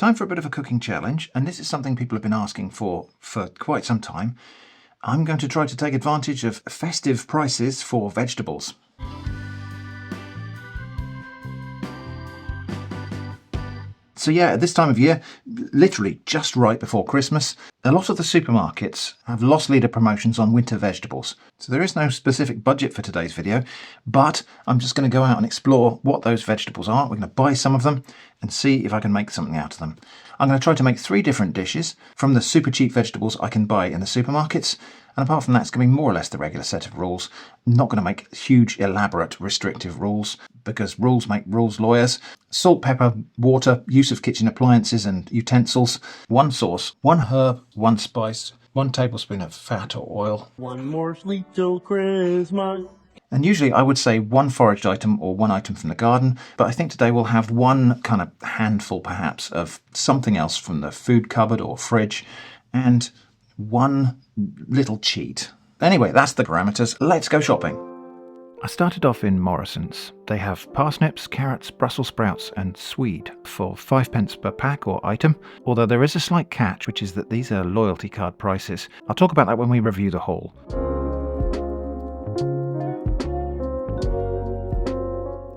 Time for a bit of a cooking challenge, and this is something people have been asking for quite some time. I'm going to try to take advantage of festive prices for vegetables. So yeah, at this time of year, literally just right before Christmas, a lot of the supermarkets have loss leader promotions on winter vegetables. So there is no specific budget for today's video, but I'm just going to go out and explore what those vegetables are. We're going to buy some of them and see if I can make something out of them. I'm going to try to make 3 different dishes from the super cheap vegetables I can buy in the supermarkets. And apart from that, it's going to be more or less the regular set of rules. I'm not going to make huge, elaborate, restrictive rules because rules make rules lawyers. Salt, pepper, water, use of kitchen appliances and utensils, 1 sauce, 1 herb, 1 spice, 1 tablespoon of fat or oil. One more sweet till Christmas. And usually I would say 1 foraged item or 1 item from the garden, but I think today we'll have 1 kind of handful perhaps of something else from the food cupboard or fridge, and 1 little cheat. Anyway, that's the parameters. Let's go shopping. I started off in Morrison's. They have parsnips, carrots, Brussels sprouts and swede for 5p per pack or item, although there is a slight catch, which is that these are loyalty card prices. I'll talk about that when we review the haul.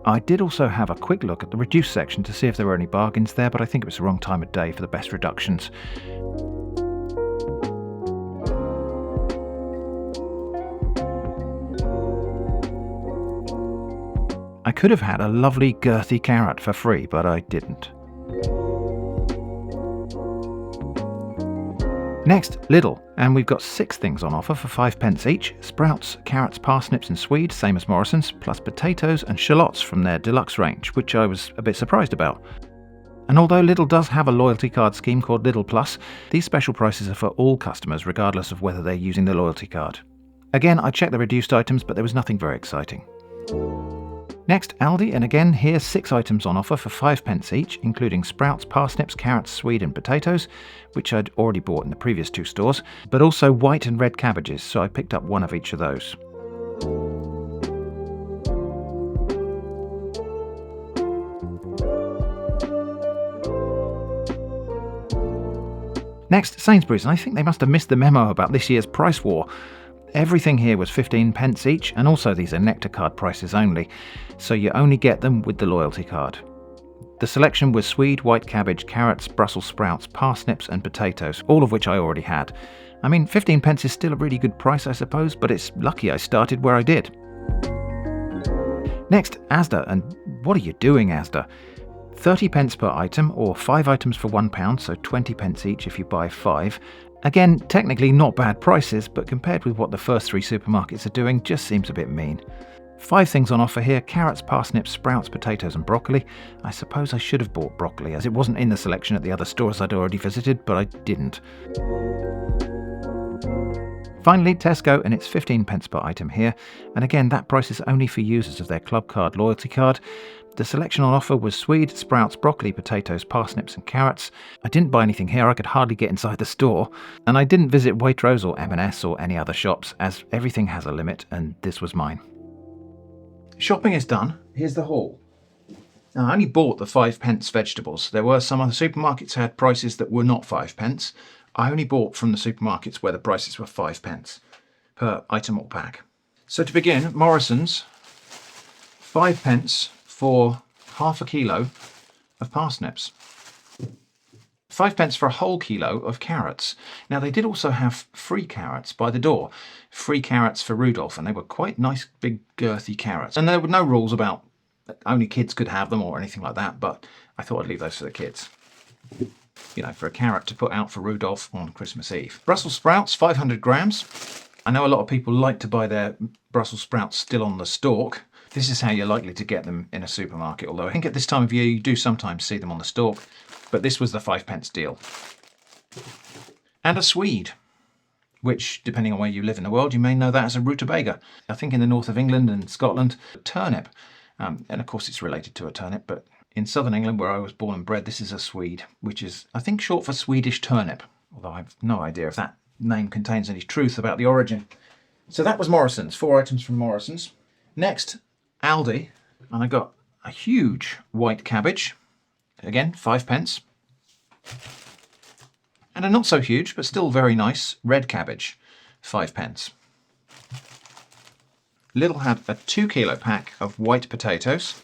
I did also have a quick look at the reduced section to see if there were any bargains there, but I think it was the wrong time of day for the best reductions. I could have had a lovely girthy carrot for free, but I didn't. Next, Lidl, and we've got 6 things on offer for 5p each. Sprouts, carrots, parsnips and swede, same as Morrison's, plus potatoes and shallots from their deluxe range, which I was a bit surprised about. And although Lidl does have a loyalty card scheme called Lidl Plus, these special prices are for all customers regardless of whether they're using the loyalty card. Again, I checked the reduced items, but there was nothing very exciting. Next, Aldi, and again here 6 items on offer for 5p each, including sprouts, parsnips, carrots, swede and potatoes, which I'd already bought in the previous 2 stores, but also white and red cabbages, so I picked up 1 of each of those. Next, Sainsbury's, and I think they must have missed the memo about this year's price war. Everything here was 15p each, and also these are Nectar card prices only, so you only get them with the loyalty card. The selection was swede, white cabbage, carrots, Brussels sprouts, parsnips and potatoes, all of which I already had. I mean, 15p is still a really good price, I suppose, but it's lucky I started where I did. Next, Asda, and what are you doing, Asda? 30p per item, or 5 items for £1, so 20p each if you buy 5. Again, technically not bad prices, but compared with what the first 3 supermarkets are doing, just seems a bit mean. 5 things on offer here: carrots, parsnips, sprouts, potatoes and broccoli. I suppose I should have bought broccoli, as it wasn't in the selection at the other stores I'd already visited, but I didn't. Finally, Tesco, and it's 15p per item here, and again that price is only for users of their Club Card loyalty card. The selection on offer was swede, sprouts, broccoli, potatoes, parsnips and carrots. I didn't buy anything here, I could hardly get inside the store. And I didn't visit Waitrose or M&S or any other shops, as everything has a limit, and this was mine. Shopping is done. Here's the haul. Now, I only bought the 5p vegetables. There were some other supermarkets that had prices that were not 5p. I only bought from the supermarkets where the prices were 5p per item or pack. So to begin, Morrison's, 5p for half a kilo of parsnips. 5p for a whole kilo of carrots. Now they did also have free carrots by the door. Free carrots for Rudolph, and they were quite nice big girthy carrots. And there were no rules about only kids could have them or anything like that, but I thought I'd leave those for the kids. You know, for a carrot to put out for Rudolph on Christmas Eve. Brussels sprouts, 500 grams. I know a lot of people like to buy their Brussels sprouts still on the stalk. This is how you're likely to get them in a supermarket, although I think at this time of year you do sometimes see them on the stalk, but this was the 5p deal. And a swede, which, depending on where you live in the world, you may know that as a rutabaga. I think in the north of England and Scotland, a turnip. And of course it's related to a turnip, but in southern England, where I was born and bred, this is a swede, which is, I think, short for Swedish turnip, although I have no idea if that name contains any truth about the origin. So that was Morrison's, 4 items from Morrison's. Next, Aldi, and I got a huge white cabbage, again 5p. And a not so huge, but still very nice red cabbage, 5p. Lidl had a 2 kilo pack of white potatoes.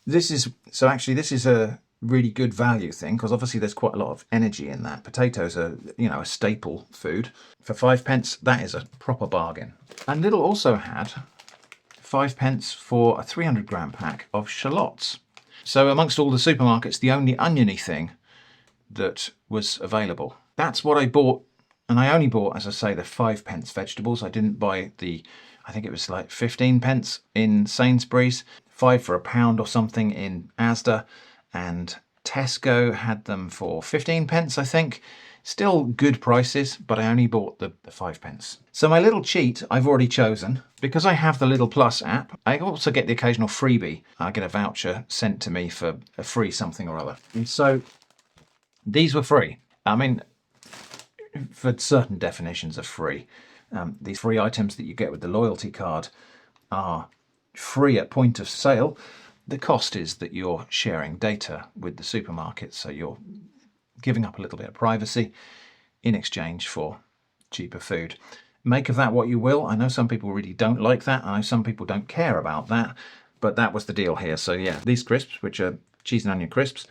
This is a really good value thing, because obviously there's quite a lot of energy in that. Potatoes are, a staple food. For 5p, that is a proper bargain. And Lidl also had 5p for a 300 gram pack of shallots. So amongst all the supermarkets, the only oniony thing that was available. That's what I bought, and I only bought, as I say, the 5p vegetables. I didn't buy I think it was like 15p in Sainsbury's, 5 for £1 or something in Asda, and Tesco had them for 15p, I think. Still good prices, but I only bought the 5p. So my little cheat I've already chosen. Because I have the Lidl Plus app, I also get the occasional freebie. I get a voucher sent to me for a free something or other. And so these were free. I mean, for certain definitions of free. These free items that you get with the loyalty card are free at point of sale. The cost is that you're sharing data with the supermarket, so you're giving up a little bit of privacy in exchange for cheaper food. Make of that what you will. I know some people really don't like that. I know some people don't care about that, but that was the deal here. So yeah, these crisps, which are cheese and onion crisps,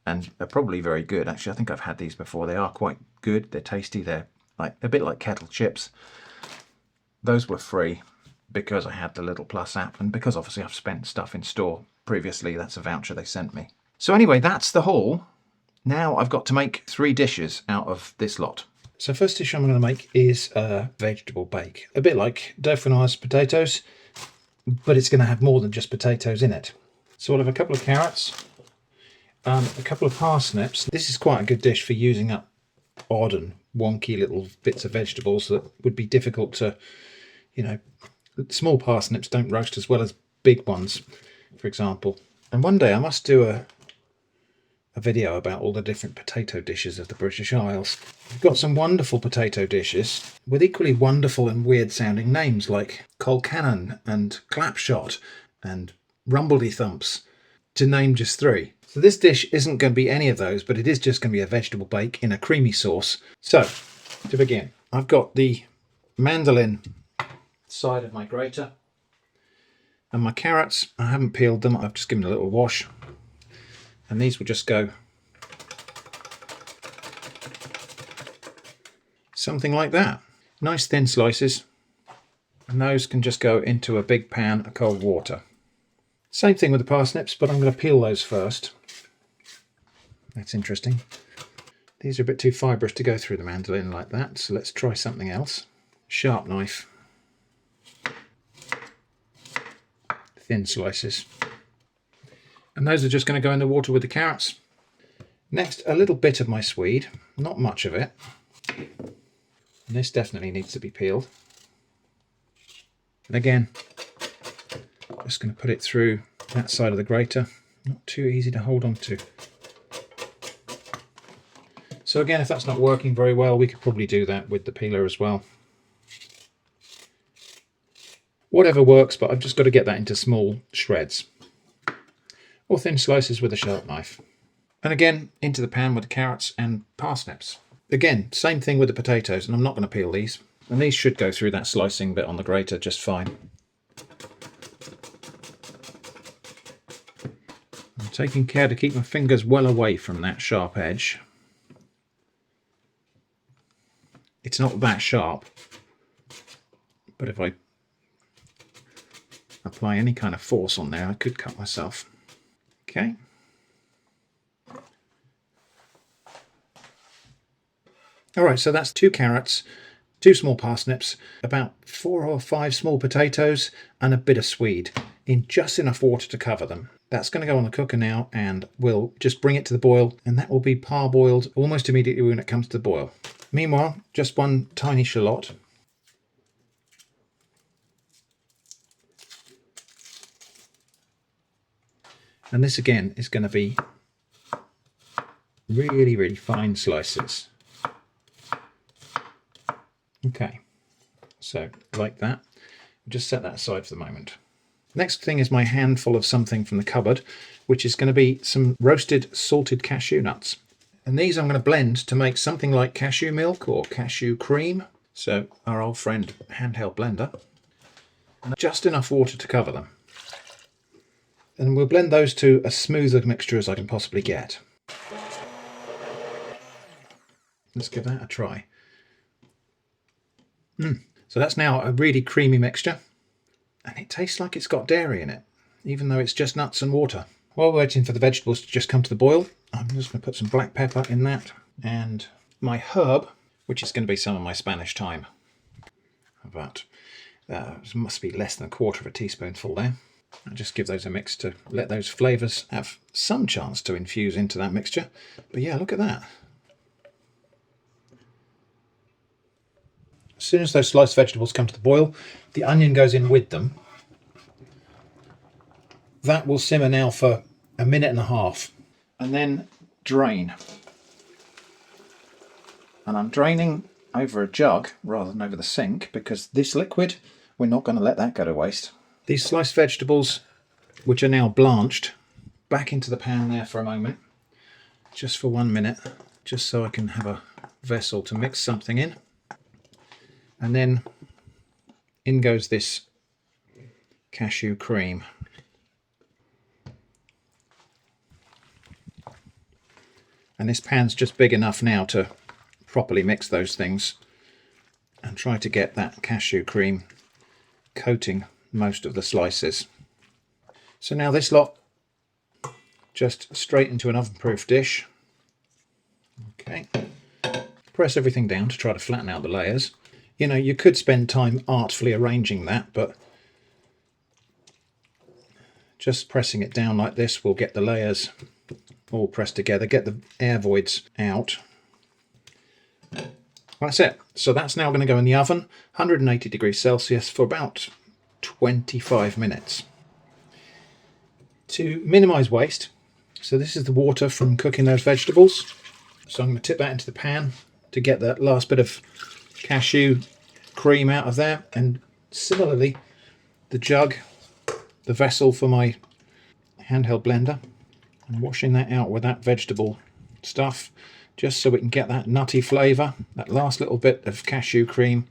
and they're probably very good. Actually, I think I've had these before. They are quite good. They're tasty. They're a bit like kettle chips. Those were free because I had the Lidl Plus app, and because obviously I've spent stuff in store previously. That's a voucher they sent me. So anyway, that's the haul. Now I've got to make 3 dishes out of this lot. So first dish I'm going to make is a vegetable bake. A bit like dauphinoise potatoes, but it's going to have more than just potatoes in it. So I'll have a couple of carrots, a couple of parsnips. This is quite a good dish for using up odd and wonky little bits of vegetables that would be difficult to, small parsnips don't roast as well as big ones, for example. And one day I must do a video about all the different potato dishes of the British Isles. We've got some wonderful potato dishes with equally wonderful and weird sounding names like colcannon and clapshot and rumbledy thumps, to name just 3. So this dish isn't going to be any of those, but it is just going to be a vegetable bake in a creamy sauce. So to begin, I've got the mandolin side of my grater, and my carrots, I haven't peeled them, I've just given a little wash. And these will just go something like that. Nice thin slices. And those can just go into a big pan of cold water. Same thing with the parsnips, but I'm going to peel those first. That's interesting. These are a bit too fibrous to go through the mandolin like that, so let's try something else. Sharp knife. Thin slices. And those are just going to go in the water with the carrots. Next, a little bit of my swede, not much of it. And this definitely needs to be peeled. And again, just going to put it through that side of the grater. Not too easy to hold on to. So again, if that's not working very well, we could probably do that with the peeler as well. Whatever works, but I've just got to get that into small shreds. Or thin slices with a sharp knife. And again, into the pan with the carrots and parsnips. Again, same thing with the potatoes, and I'm not going to peel these. And these should go through that slicing bit on the grater just fine. I'm taking care to keep my fingers well away from that sharp edge. It's not that sharp, but if I apply any kind of force on there, I could cut myself. Okay. Alright, so that's 2 carrots, 2 small parsnips, about 4 or 5 small potatoes, and a bit of swede in just enough water to cover them. That's going to go on the cooker now, and we'll just bring it to the boil, and that will be parboiled almost immediately when it comes to the boil. Meanwhile, just 1 tiny shallot. And this again is going to be really, really fine slices. Okay, so like that. Just set that aside for the moment. Next thing is my handful of something from the cupboard, which is going to be some roasted salted cashew nuts. And these I'm going to blend to make something like cashew milk or cashew cream. So our old friend handheld blender. And just enough water to cover them. And we'll blend those to as smooth a mixture as I can possibly get. Let's give that a try. So that's now a really creamy mixture. And it tastes like it's got dairy in it, even though it's just nuts and water. While we're waiting for the vegetables to just come to the boil, I'm just going to put some black pepper in that. And my herb, which is going to be some of my Spanish thyme. About, must be less than 1/4 teaspoonful there. I'll just give those a mix to let those flavours have some chance to infuse into that mixture. But yeah, look at that. As soon as those sliced vegetables come to the boil, the onion goes in with them. That will simmer now for 1.5 minutes. And then drain. And I'm draining over a jug rather than over the sink because this liquid, we're not going to let that go to waste. These sliced vegetables, which are now blanched, back into the pan there for a moment, just for 1 minute, just so I can have a vessel to mix something in. And then in goes this cashew cream. And this pan's just big enough now to properly mix those things and try to get that cashew cream coating most of the slices. So now this lot just straight into an oven-proof dish. Okay. Press everything down to try to flatten out the layers. You know, you could spend time artfully arranging that, but just pressing it down like this will get the layers all pressed together, get the air voids out. That's it. So that's now going to go in the oven, 180 degrees Celsius for about 25 minutes. To minimise waste, so this is the water from cooking those vegetables. So I'm going to tip that into the pan to get that last bit of cashew cream out of there, and similarly the jug, the vessel for my handheld blender, and washing that out with that vegetable stuff just so we can get that nutty flavour, that last little bit of cashew cream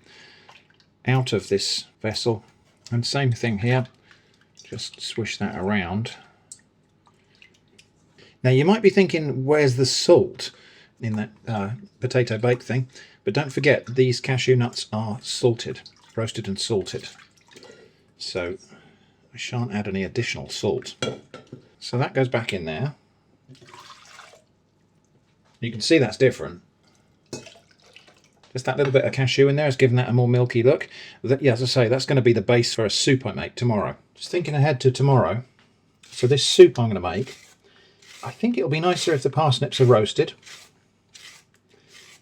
out of this vessel. And same thing here, just swish that around. Now you might be thinking, where's the salt in that potato bake thing? But don't forget, these cashew nuts are salted, roasted and salted. So I shan't add any additional salt. So that goes back in there. You can see that's different. Just that little bit of cashew in there has given that a more milky look. Yeah, as I say, that's going to be the base for a soup I make tomorrow. Just thinking ahead to tomorrow. So this soup I'm going to make, I think it'll be nicer if the parsnips are roasted.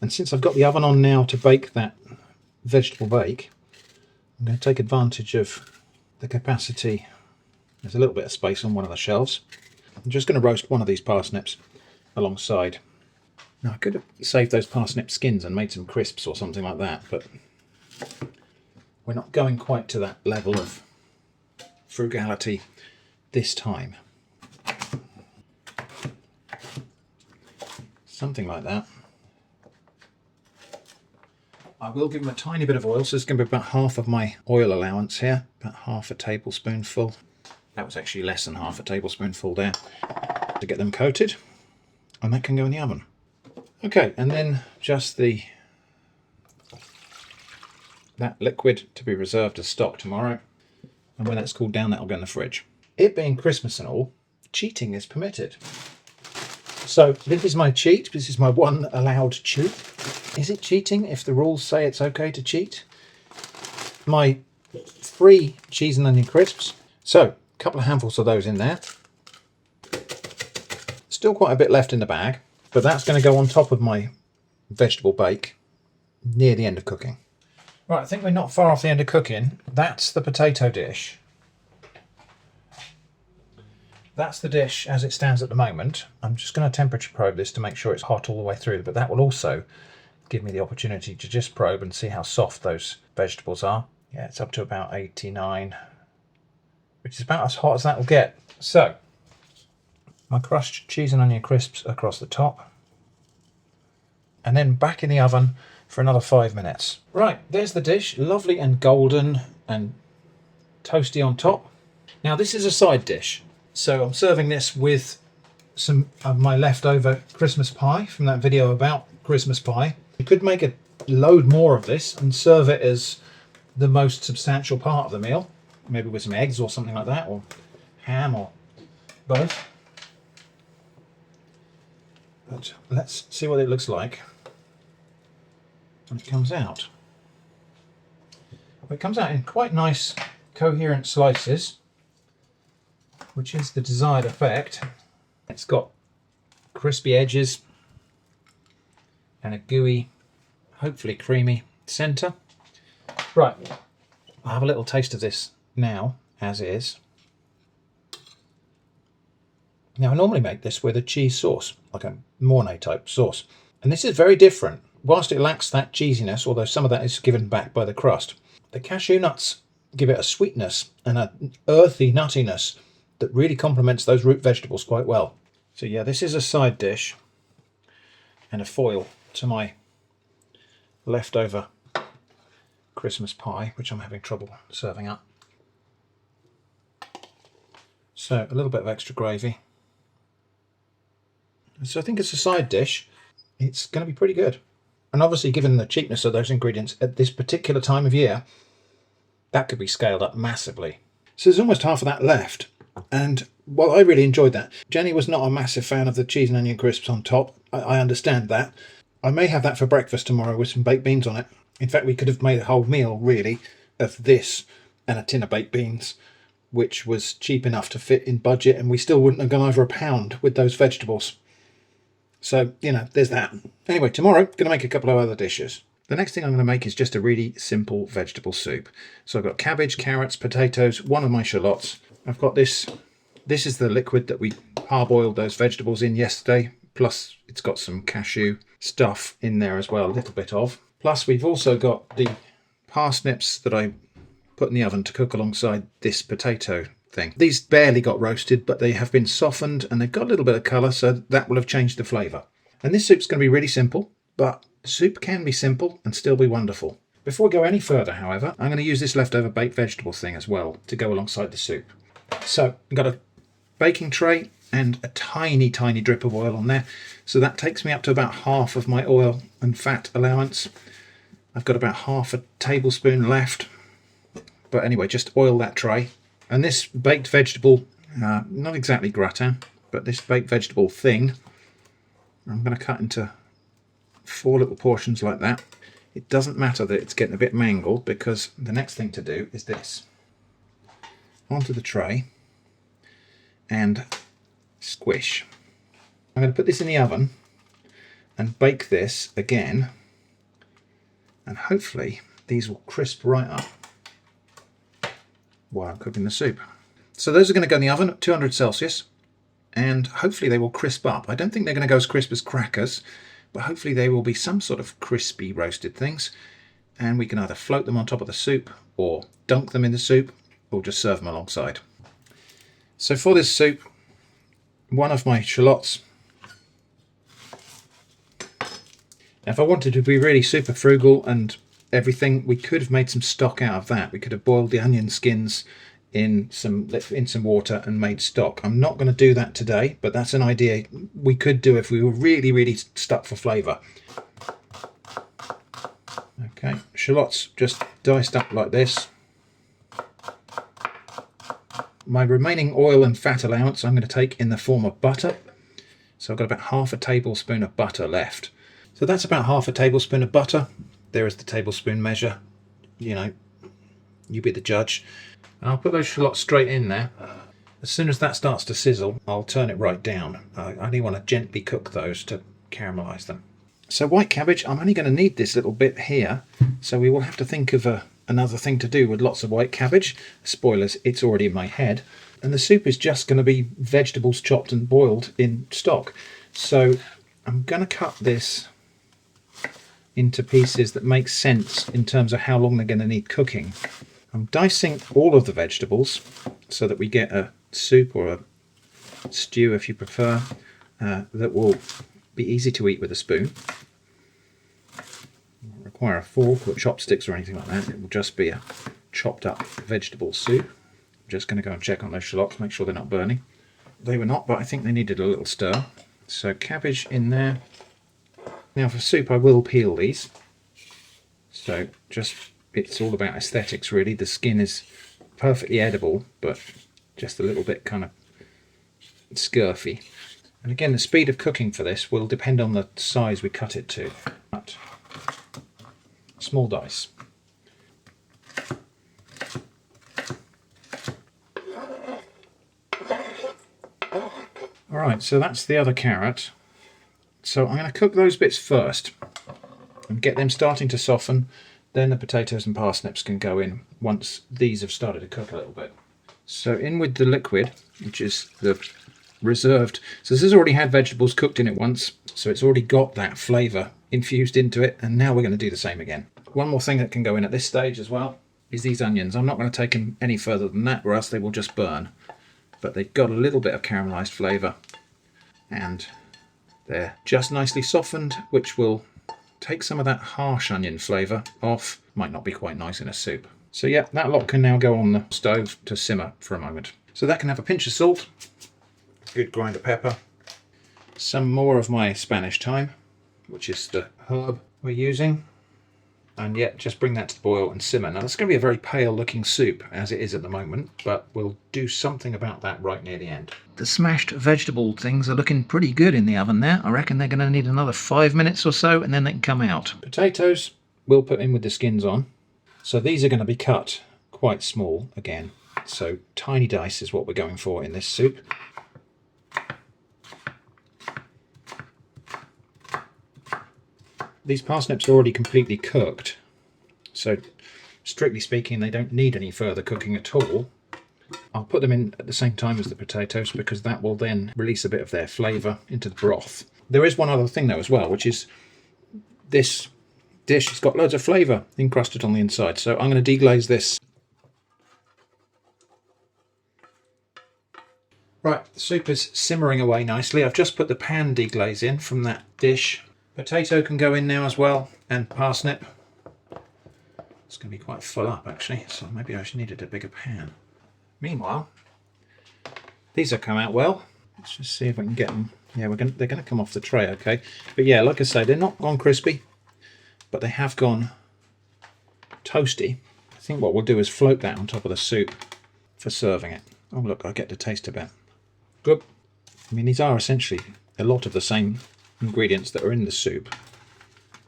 And since I've got the oven on now to bake that vegetable bake, I'm going to take advantage of the capacity. There's a little bit of space on one of the shelves. I'm just going to roast one of these parsnips alongside. Now I could have saved those parsnip skins and made some crisps or something like that, but we're not going quite to that level of frugality this time. Something like that. I will give them a tiny bit of oil, so it's going to be about half of my oil allowance here, about half a tablespoonful. That was actually less than half a tablespoonful there, to get them coated, and that can go in the oven. Okay, and then just that liquid to be reserved as stock tomorrow, and when that's cooled down, that'll go in the fridge. It being Christmas and all, cheating is permitted. So this is my cheat. This is my one allowed cheat. Is it cheating if the rules say it's okay to cheat? My 3 cheese and onion crisps. So a couple of handfuls of those in there. Still quite a bit left in the bag, but that's going to go on top of my vegetable bake near the end of cooking. Right, I think we're not far off the end of cooking. That's the potato dish. That's the dish as it stands at the moment. I'm just going to temperature probe this to make sure it's hot all the way through, but that will also give me the opportunity to just probe and see how soft those vegetables are. Yeah, it's up to about 89, which is about as hot as that will get. So, my crushed cheese and onion crisps across the top. and then back in the oven for another 5 minutes. Right, there's the dish, lovely and golden and toasty on top. Now this is a side dish, so I'm serving this with some of my leftover Christmas pie from that video about Christmas pie. You could make a load more of this and serve it as the most substantial part of the meal, maybe with some eggs or something like that, or ham or both. But let's see what it looks like when it comes out. It comes out in quite nice coherent slices, which is the desired effect. It's got crispy edges and a gooey, hopefully creamy centre. Right, I'll have a little taste of this now, as is. Now I normally make this with a cheese sauce, like a Mornay type sauce. And this is very different. Whilst it lacks that cheesiness, although some of that is given back by the crust, the cashew nuts give it a sweetness and an earthy nuttiness that really complements those root vegetables quite well. So yeah, this is a side dish and a foil to my leftover Christmas pie, which I'm having trouble serving up. So a little bit of extra gravy. So I think it's a side dish. It's going to be pretty good. And obviously, given the cheapness of those ingredients at this particular time of year, that could be scaled up massively. So there's almost half of that left. And well, I really enjoyed that. Jenny was not a massive fan of the cheese and onion crisps on top. I understand that. I may have that for breakfast tomorrow with some baked beans on it. In fact, we could have made a whole meal, really, of this and a tin of baked beans, which was cheap enough to fit in budget, and we still wouldn't have gone over £1 with those vegetables. So, you know, there's that. Anyway, tomorrow, I'm going to make a couple of other dishes. The next thing I'm going to make is just a really simple vegetable soup. So I've got cabbage, carrots, potatoes, one of my shallots. I've got this. This is the liquid that we parboiled those vegetables in yesterday. Plus, it's got some cashew stuff in there as well, a little bit of. Plus, we've also got the parsnips that I put in the oven to cook alongside this potato thing. These barely got roasted, but they have been softened and they've got a little bit of colour, so that will have changed the flavour. And this soup's going to be really simple, but soup can be simple and still be wonderful. Before we go any further, however, I'm going to use this leftover baked vegetable thing as well to go alongside the soup. So I've got a baking tray and a tiny, tiny drip of oil on there. So that takes me up to about half of my oil and fat allowance. I've got about half a tablespoon left. But anyway, just oil that tray. And this baked vegetable, not exactly gratin, but this baked vegetable thing, I'm going to cut into 4 little portions like that. It doesn't matter that it's getting a bit mangled, because the next thing to do is this. Onto the tray and squish. I'm going to put this in the oven and bake this again, and hopefully these will crisp right up while I'm cooking the soup. So those are going to go in the oven at 200 Celsius, and hopefully they will crisp up. I don't think they're going to go as crisp as crackers, but hopefully they will be some sort of crispy roasted things, and we can either float them on top of the soup or dunk them in the soup or just serve them alongside. So for this soup, one of my shallots. Now if I wanted to be really super frugal and everything, we could have made some stock out of that. We could have boiled the onion skins in some water and made stock. I'm not going to do that today, but that's an idea we could do if we were really, really stuck for flavour. Okay, shallots just diced up like this. My remaining oil and fat allowance I'm going to take in the form of butter. So I've got about half a tablespoon of butter left. So that's about half a tablespoon of butter. There is the tablespoon measure. You know, you be the judge. And I'll put those shallots straight in there. As soon as that starts to sizzle, I'll turn it right down. I only want to gently cook those to caramelise them. So white cabbage, I'm only going to need this little bit here. So we will have to think of another thing to do with lots of white cabbage. Spoilers, it's already in my head. And the soup is just going to be vegetables chopped and boiled in stock. So I'm going to cut this into pieces that make sense in terms of how long they're going to need cooking. I'm dicing all of the vegetables so that we get a soup or a stew, if you prefer, that will be easy to eat with a spoon. require a fork or chopsticks or anything like that. It will just be a chopped up vegetable soup. I'm just going to go and check on those shallots, make sure they're not burning. They were not, but I think they needed a little stir. So cabbage in there. Now for soup I will peel these. So just, it's all about aesthetics really. The skin is perfectly edible, but just a little bit kind of scurfy. And again, the speed of cooking for this will depend on the size we cut it to. But small dice. Alright, so that's the other carrot. So I'm going to cook those bits first and get them starting to soften. Then the potatoes and parsnips can go in once these have started to cook a little bit. So in with the liquid, which is the reserved. So this has already had vegetables cooked in it once, so it's already got that flavour infused into it, and now we're going to do the same again. One more thing that can go in at this stage as well is these onions. I'm not going to take them any further than that, or else they will just burn. But they've got a little bit of caramelised flavour, and they're just nicely softened, which will take some of that harsh onion flavour off. Might not be quite nice in a soup. So yeah, that lot can now go on the stove to simmer for a moment. So that can have a pinch of salt, good grind of pepper, some more of my Spanish thyme, which is the herb we're using, and yeah, just bring that to the boil and simmer. Now it's going to be a very pale looking soup as it is at the moment, but we'll do something about that right near the end. The smashed vegetable things are looking pretty good in the oven there. I reckon they're going to need another 5 minutes or so and then they can come out. Potatoes we'll put in with the skins on. So these are going to be cut quite small again. So tiny dice is what we're going for in this soup. These parsnips are already completely cooked, so strictly speaking they don't need any further cooking at all. I'll put them in at the same time as the potatoes because that will then release a bit of their flavour into the broth. There is one other thing though as well, which is this dish has got loads of flavour encrusted on the inside, so I'm going to deglaze this. Right, the soup is simmering away nicely. I've just put the pan deglaze in from that dish. Potato can go in now as well, and parsnip. It's going to be quite full up actually, so maybe I just needed a bigger pan. Meanwhile, these have come out well. Let's just see if I can get them. Yeah, they're going to come off the tray, okay. But yeah, like I say, they're not gone crispy, but they have gone toasty. I think what we'll do is float that on top of the soup for serving it. Oh look, I get to taste a bit. Good. I mean, these are essentially a lot of the same ingredients that are in the soup,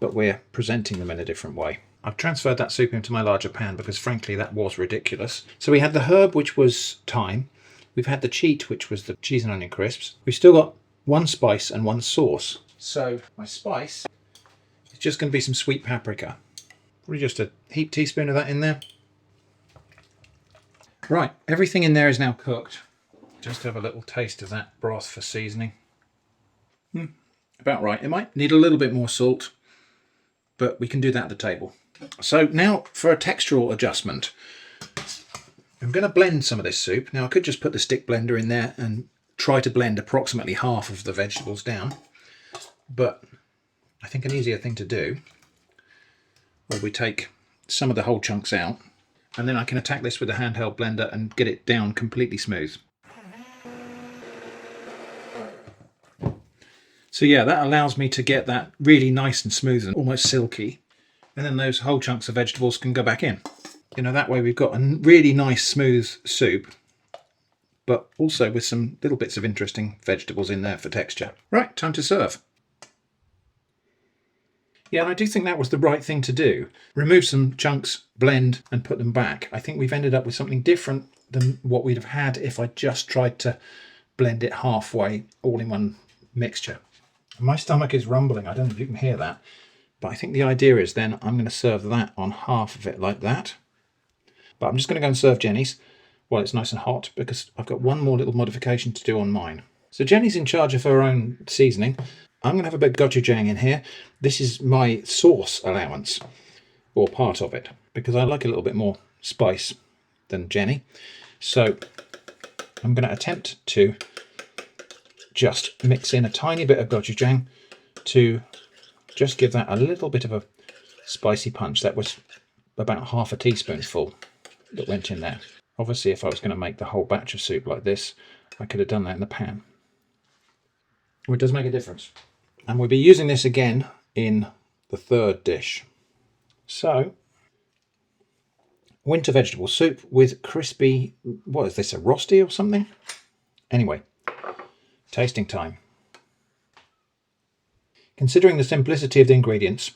but we're presenting them in a different way. I've transferred that soup into my larger pan because frankly that was ridiculous. So we had the herb, which was thyme. We've had the cheat, which was the cheese and onion crisps. We've still got one spice and one sauce. So my spice is just going to be some sweet paprika. Probably just a heaped teaspoon of that in there. Right, everything in there is now cooked. Just have a little taste of that broth for seasoning. About right. It might need a little bit more salt, but we can do that at the table. So now for a textural adjustment. I'm going to blend some of this soup. Now I could just put the stick blender in there and try to blend approximately half of the vegetables down, but I think an easier thing to do will be take some of the whole chunks out, and then I can attack this with a handheld blender and get it down completely smooth. So yeah, that allows me to get that really nice and smooth and almost silky. And then those whole chunks of vegetables can go back in. You know, that way we've got a really nice smooth soup, but also with some little bits of interesting vegetables in there for texture. Right, time to serve. Yeah, and I do think that was the right thing to do. Remove some chunks, blend, and put them back. I think we've ended up with something different than what we'd have had if I just tried to blend it halfway, all in one mixture. My stomach is rumbling. I don't know if you can hear that, but I think the idea is then I'm going to serve that on half of it like that. But I'm just going to go and serve Jenny's while it's nice and hot because I've got one more little modification to do on mine. So Jenny's in charge of her own seasoning. I'm going to have a bit of gochujang in here. This is my sauce allowance, or part of it, because I like a little bit more spice than Jenny. So I'm going to attempt to just mix in a tiny bit of gochujang to just give that a little bit of a spicy punch. That was about half a teaspoonful that went in there. Obviously, if I was going to make the whole batch of soup like this, I could have done that in the pan. Well, it does make a difference. And we'll be using this again in the third dish. So, winter vegetable soup with crispy, what is this, a rosti or something? Anyway, tasting time. Considering the simplicity of the ingredients,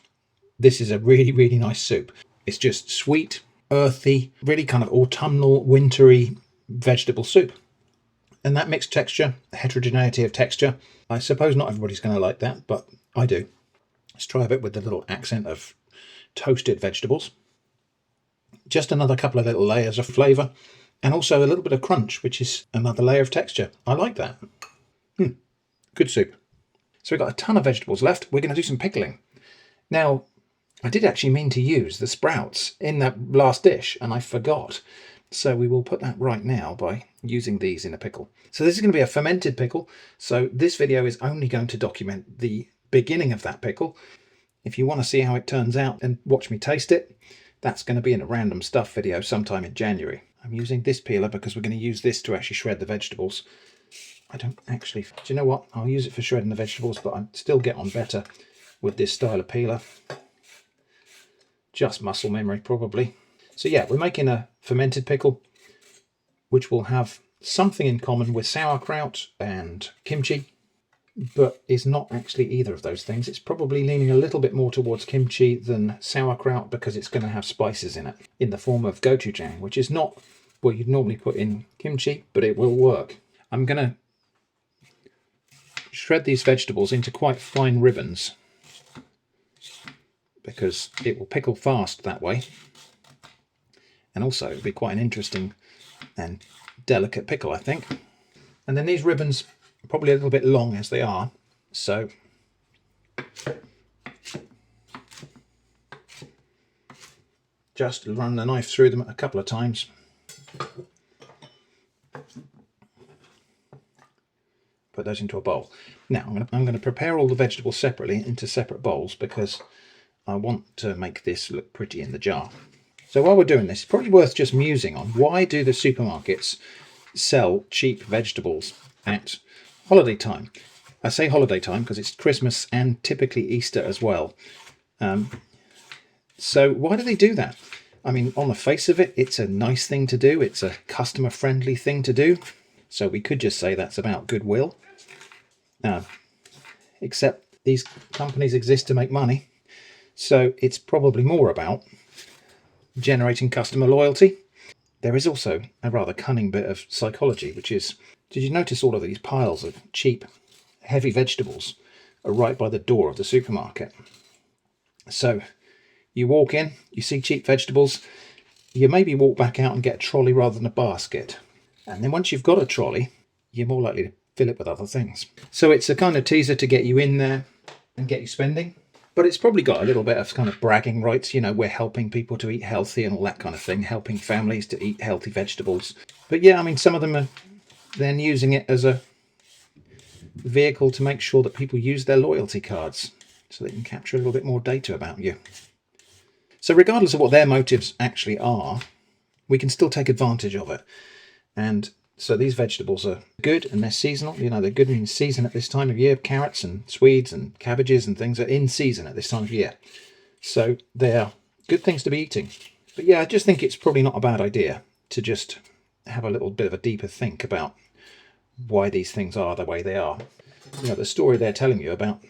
this is a really, really nice soup. It's just sweet, earthy, really kind of autumnal, wintry vegetable soup. And that mixed texture, heterogeneity of texture, I suppose not everybody's going to like that, but I do. Let's try a bit with the little accent of toasted vegetables. Just another couple of little layers of flavour, and also a little bit of crunch, which is another layer of texture. I like that. Good soup. So we've got a ton of vegetables left. We're going to do some pickling. Now, I did actually mean to use the sprouts in that last dish, and I forgot. So we will put that right now by using these in a pickle. So this is going to be a fermented pickle. So this video is only going to document the beginning of that pickle. If you want to see how it turns out and watch me taste it, that's going to be in a random stuff video sometime in January. I'm using this peeler because we're going to use this to actually shred the vegetables. I don't actually, do you know what? I'll use it for shredding the vegetables, but I still get on better with this style of peeler. Just muscle memory, probably. So yeah, we're making a fermented pickle, which will have something in common with sauerkraut and kimchi, but is not actually either of those things. It's probably leaning a little bit more towards kimchi than sauerkraut because it's going to have spices in it in the form of gochujang, which is not what you'd normally put in kimchi, but it will work. I'm going to shred these vegetables into quite fine ribbons because it will pickle fast that way. And also it'll be quite an interesting and delicate pickle, I think. And then these ribbons are probably a little bit long as they are, so just run the knife through them a couple of times. Put those into a bowl. Now I'm going to prepare all the vegetables separately into separate bowls because I want to make this look pretty in the jar. So while we're doing this, it's probably worth just musing on why do the supermarkets sell cheap vegetables at holiday time? I say holiday time because it's Christmas and typically Easter as well. So why do they do that? I mean, on the face of it, it's a nice thing to do. It's a customer-friendly thing to do. So we could just say that's about goodwill. Except these companies exist to make money. So it's probably more about generating customer loyalty. There is also a rather cunning bit of psychology, which is, did you notice all of these piles of cheap, heavy vegetables are right by the door of the supermarket? So you walk in, you see cheap vegetables, you maybe walk back out and get a trolley rather than a basket. And then once you've got a trolley, you're more likely to fill it with other things. So it's a kind of teaser to get you in there and get you spending. But it's probably got a little bit of kind of bragging rights. You know, we're helping people to eat healthy and all that kind of thing, helping families to eat healthy vegetables. But yeah, I mean, some of them are then using it as a vehicle to make sure that people use their loyalty cards so they can capture a little bit more data about you. So regardless of what their motives actually are, we can still take advantage of it. And so these vegetables are good and they're seasonal. You know, they're good in season at this time of year. Carrots and Swedes and cabbages and things are in season at this time of year. So they're good things to be eating. But yeah, I just think it's probably not a bad idea to just have a little bit of a deeper think about why these things are the way they are. You know, the story they're telling you about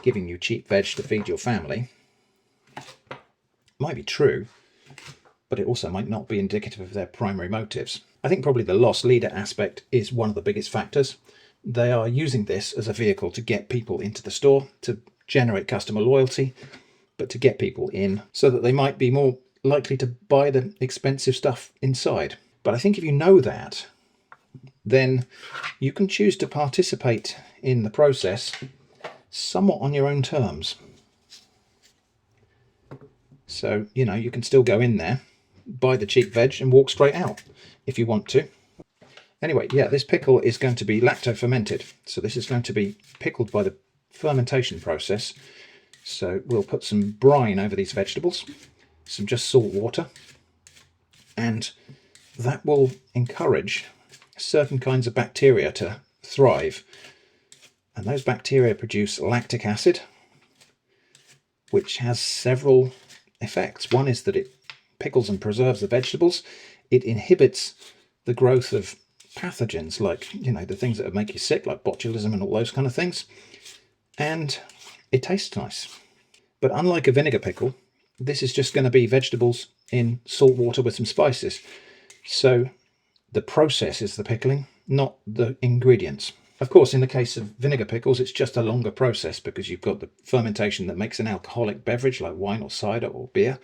giving you cheap veg to feed your family might be true, but it also might not be indicative of their primary motives. I think probably the loss leader aspect is one of the biggest factors. They are using this as a vehicle to get people into the store, to generate customer loyalty, but to get people in so that they might be more likely to buy the expensive stuff inside. But I think if you know that, then you can choose to participate in the process somewhat on your own terms. So, you know, you can still go in there, buy the cheap veg and walk straight out if you want to. Anyway, yeah, this pickle is going to be lacto fermented. So this is going to be pickled by the fermentation process. So we'll put some brine over these vegetables, some just salt water, and that will encourage certain kinds of bacteria to thrive. And those bacteria produce lactic acid, which has several effects. One is that it pickles and preserves the vegetables. It inhibits the growth of pathogens like, the things that would make you sick, like botulism and all those kind of things. And it tastes nice. But unlike a vinegar pickle, this is just going to be vegetables in salt water with some spices. So the process is the pickling, not the ingredients. Of course, in the case of vinegar pickles, it's just a longer process because you've got the fermentation that makes an alcoholic beverage like wine or cider or beer,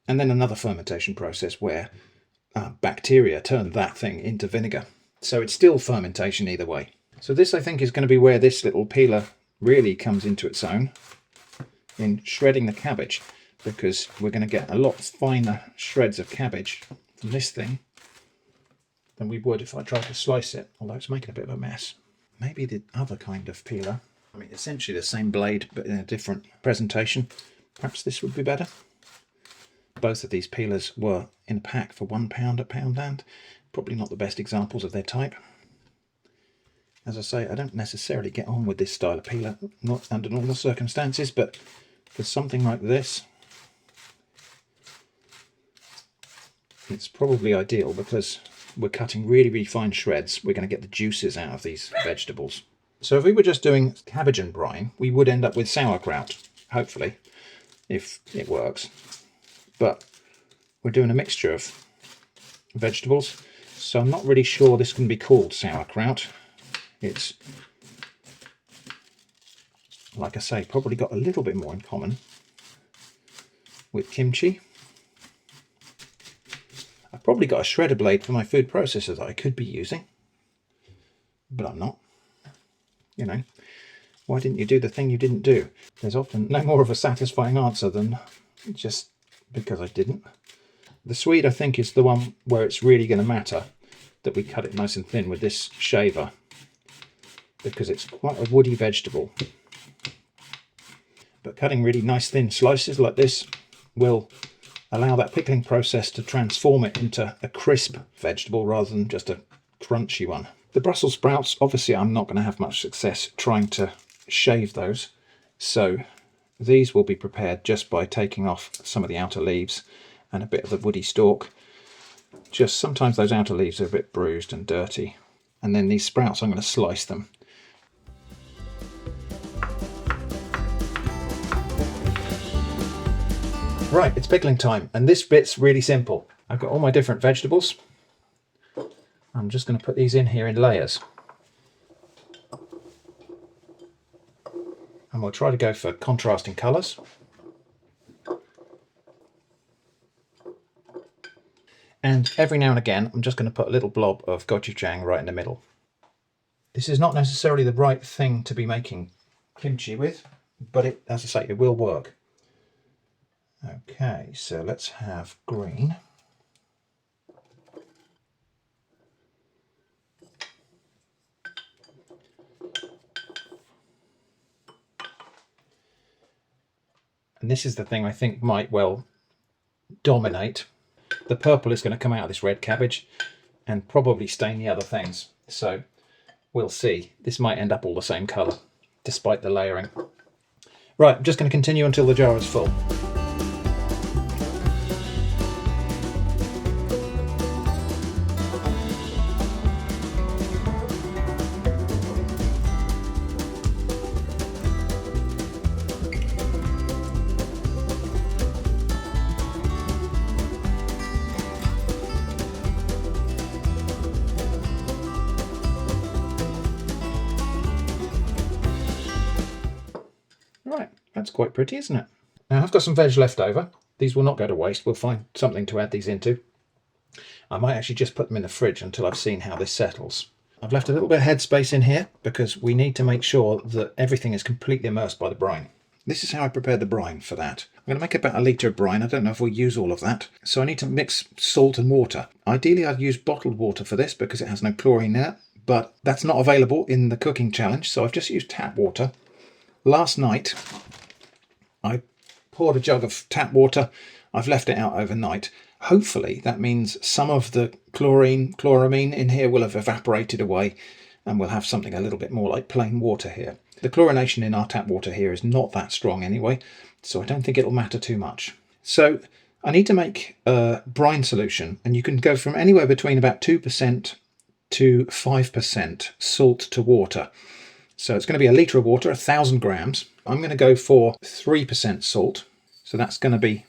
and then another fermentation process where bacteria turn that thing into vinegar. So it's still fermentation either way. So this, I think, is going to be where this little peeler really comes into its own in shredding the cabbage, because we're going to get a lot finer shreds of cabbage from this thing than we would if I tried to slice it, although it's making a bit of a mess. Maybe the other kind of peeler, essentially the same blade but in a different presentation. Perhaps this would be better. Both of these peelers were in a pack for £1 at Poundland. Probably not the best examples of their type. As I say, I don't necessarily get on with this style of peeler, not under normal circumstances, but for something like this, it's probably ideal because we're cutting really, really fine shreds. We're going to get the juices out of these vegetables. So if we were just doing cabbage and brine, we would end up with sauerkraut, hopefully, if it works. But we're doing a mixture of vegetables, so I'm not really sure this can be called sauerkraut. It's, like I say, probably got a little bit more in common with kimchi. I've probably got a shredder blade for my food processor that I could be using, but I'm not. Why didn't you do the thing you didn't do? There's often no more of a satisfying answer than just because I didn't. The Swede, I think, is the one where it's really going to matter that we cut it nice and thin with this shaver, because it's quite a woody vegetable. But cutting really nice thin slices like this will allow that pickling process to transform it into a crisp vegetable rather than just a crunchy one. The Brussels sprouts, obviously I'm not going to have much success trying to shave those, so these will be prepared just by taking off some of the outer leaves and a bit of the woody stalk. Just sometimes those outer leaves are a bit bruised and dirty. And then these sprouts, I'm going to slice them. Right, it's pickling time, and this bit's really simple. I've got all my different vegetables. I'm just going to put these in here in layers. And we'll try to go for contrasting colours. And every now and again, I'm just going to put a little blob of gochujang right in the middle. This is not necessarily the right thing to be making kimchi with, but it, as I say, it will work. Okay, so let's have green. And this is the thing I think might well dominate. The purple is going to come out of this red cabbage and probably stain the other things. So we'll see. This might end up all the same colour, despite the layering. Right, I'm just going to continue until the jar is full. Right, that's quite pretty, isn't it? Now I've got some veg left over. These will not go to waste. We'll find something to add these into. I might actually just put them in the fridge until I've seen how this settles. I've left a little bit of headspace in here because we need to make sure that everything is completely immersed by the brine. This is how I prepared the brine for that. I'm going to make about a litre of brine. I don't know if we'll use all of that. So I need to mix salt and water. Ideally I'd use bottled water for this because it has no chlorine in it, but that's not available in the cooking challenge, so I've just used tap water. Last night I poured a jug of tap water. I've left it out overnight. Hopefully that means some of the chloramine in here will have evaporated away and we'll have something a little bit more like plain water here. The chlorination in our tap water here is not that strong anyway, so I don't think it'll matter too much. So I need to make a brine solution, and you can go from anywhere between about 2% to 5% salt to water. So it's going to be a litre of water, 1,000 grams. I'm going to go for 3% salt, so that's going to be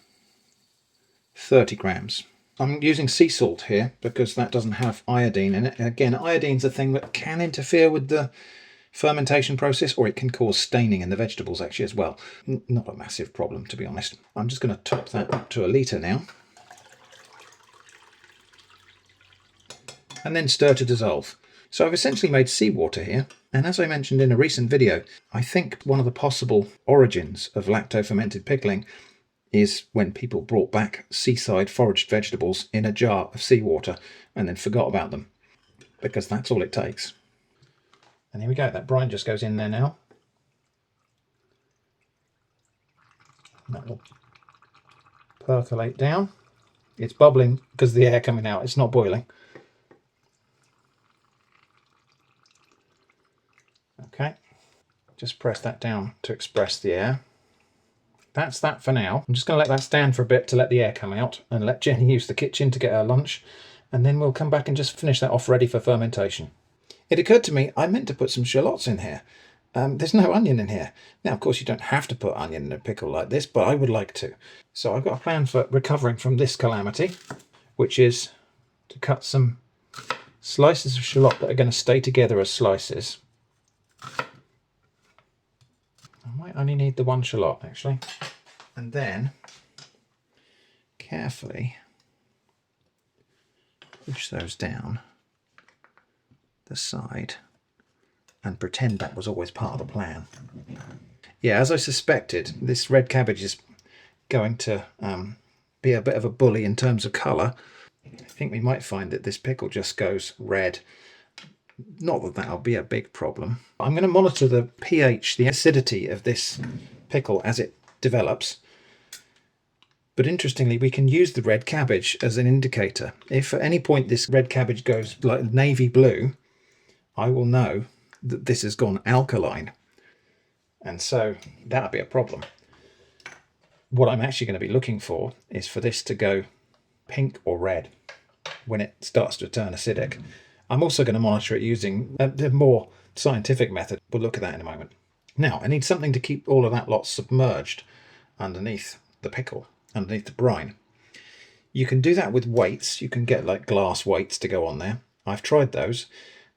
30 grams. I'm using sea salt here because that doesn't have iodine in it. Again, iodine's a thing that can interfere with the fermentation process, or it can cause staining in the vegetables actually as well. Not a massive problem, to be honest. I'm just going to top that up to a litre now. And then stir to dissolve. So I've essentially made seawater here, and as I mentioned in a recent video, I think one of the possible origins of lacto-fermented pickling is when people brought back seaside foraged vegetables in a jar of seawater and then forgot about them, because that's all it takes. And here we go, that brine just goes in there now. That will percolate down. It's bubbling because of the air coming out, it's not boiling. Okay, just press that down to express the air. That's that for now. I'm just going to let that stand for a bit to let the air come out and let Jenny use the kitchen to get her lunch, and then we'll come back and just finish that off ready for fermentation. It occurred to me I meant to put some shallots in here. There's no onion in here. Now, of course, you don't have to put onion in a pickle like this, but I would like to. So I've got a plan for recovering from this calamity, which is to cut some slices of shallot that are going to stay together as slices. I might only need the one shallot actually. And then carefully push those down the side and pretend that was always part of the plan. Yeah, as I suspected, this red cabbage is going to be a bit of a bully in terms of colour. I think we might find that this pickle just goes red. Not that that'll be a big problem. I'm going to monitor the pH, the acidity of this pickle as it develops. But interestingly, we can use the red cabbage as an indicator. If at any point this red cabbage goes like navy blue, I will know that this has gone alkaline. And so that'll be a problem. What I'm actually going to be looking for is for this to go pink or red when it starts to turn acidic. I'm also going to monitor it using a more scientific method. We'll look at that in a moment. Now, I need something to keep all of that lot submerged underneath the pickle, underneath the brine. You can do that with weights. You can get like glass weights to go on there. I've tried those.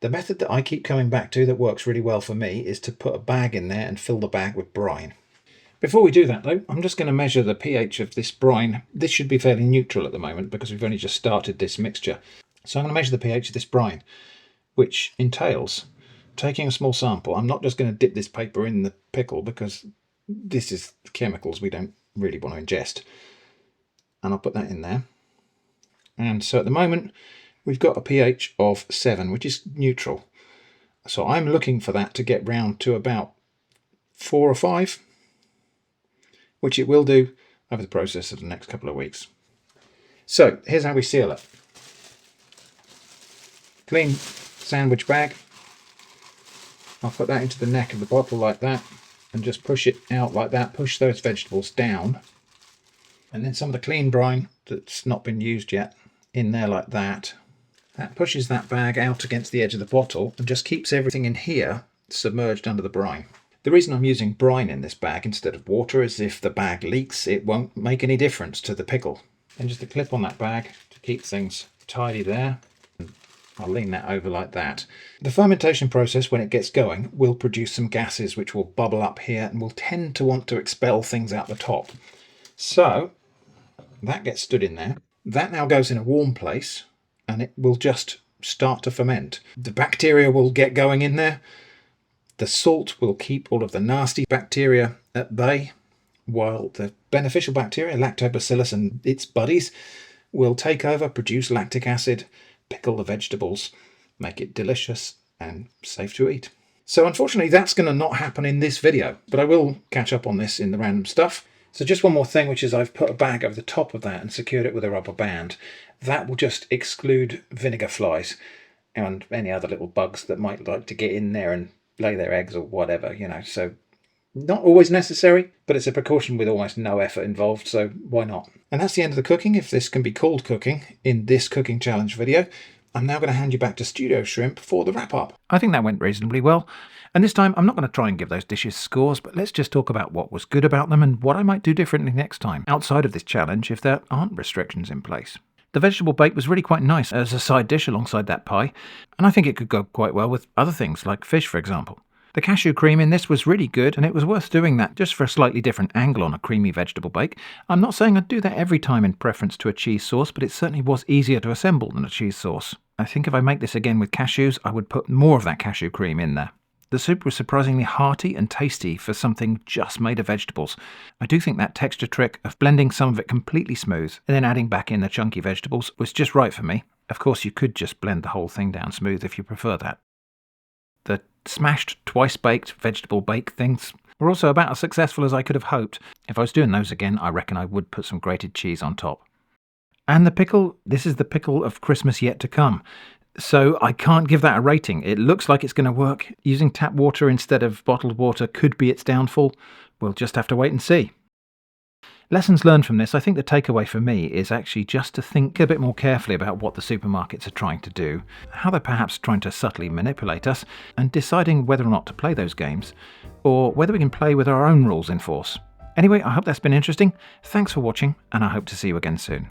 The method that I keep coming back to that works really well for me is to put a bag in there and fill the bag with brine. Before we do that though, I'm just going to measure the pH of this brine. This should be fairly neutral at the moment because we've only just started this mixture. So I'm going to measure the pH of this brine, which entails taking a small sample. I'm not just going to dip this paper in the pickle because this is chemicals we don't really want to ingest. And I'll put that in there. And so at the moment, we've got a pH of 7, which is neutral. So I'm looking for that to get round to about 4 or 5, which it will do over the process of the next couple of weeks. So here's how we seal it. Clean sandwich bag. I'll put that into the neck of the bottle like that and just push it out like that. Push those vegetables down. And then some of the clean brine that's not been used yet in there like that. That pushes that bag out against the edge of the bottle and just keeps everything in here submerged under the brine. The reason I'm using brine in this bag instead of water is if the bag leaks, it won't make any difference to the pickle. And just a clip on that bag to keep things tidy there. I'll lean that over like that. The fermentation process, when it gets going, will produce some gases which will bubble up here and will tend to want to expel things out the top. So that gets stood in there. That now goes in a warm place and it will just start to ferment. The bacteria will get going in there. The salt will keep all of the nasty bacteria at bay, while the beneficial bacteria, lactobacillus and its buddies, will take over, produce lactic acid, pickle the vegetables, make it delicious and safe to eat. So unfortunately that's going to not happen in this video, but I will catch up on this in the random stuff. So just one more thing, which is I've put a bag over the top of that and secured it with a rubber band. That will just exclude vinegar flies and any other little bugs that might like to get in there and lay their eggs or whatever, you know. So not always necessary, but it's a precaution with almost no effort involved, so why not? And that's the end of the cooking, if this can be called cooking, in this cooking challenge video. I'm now going to hand you back to Studio Shrimp for the wrap-up. I think that went reasonably well. And this time, I'm not going to try and give those dishes scores, but let's just talk about what was good about them and what I might do differently next time, outside of this challenge, if there aren't restrictions in place. The vegetable bake was really quite nice as a side dish alongside that pie, and I think it could go quite well with other things, like fish, for example. The cashew cream in this was really good, and it was worth doing that just for a slightly different angle on a creamy vegetable bake. I'm not saying I'd do that every time in preference to a cheese sauce, but it certainly was easier to assemble than a cheese sauce. I think if I make this again with cashews, I would put more of that cashew cream in there. The soup was surprisingly hearty and tasty for something just made of vegetables. I do think that texture trick of blending some of it completely smooth and then adding back in the chunky vegetables was just right for me. Of course, you could just blend the whole thing down smooth if you prefer that. The smashed, twice-baked vegetable bake things were also about as successful as I could have hoped. If I was doing those again, I reckon I would put some grated cheese on top. And the pickle, this is the pickle of Christmas yet to come. So I can't give that a rating. It looks like it's going to work. Using tap water instead of bottled water could be its downfall. We'll just have to wait and see. Lessons learned from this, I think the takeaway for me is actually just to think a bit more carefully about what the supermarkets are trying to do, how they're perhaps trying to subtly manipulate us, and deciding whether or not to play those games, or whether we can play with our own rules in force. Anyway, I hope that's been interesting. Thanks for watching, and I hope to see you again soon.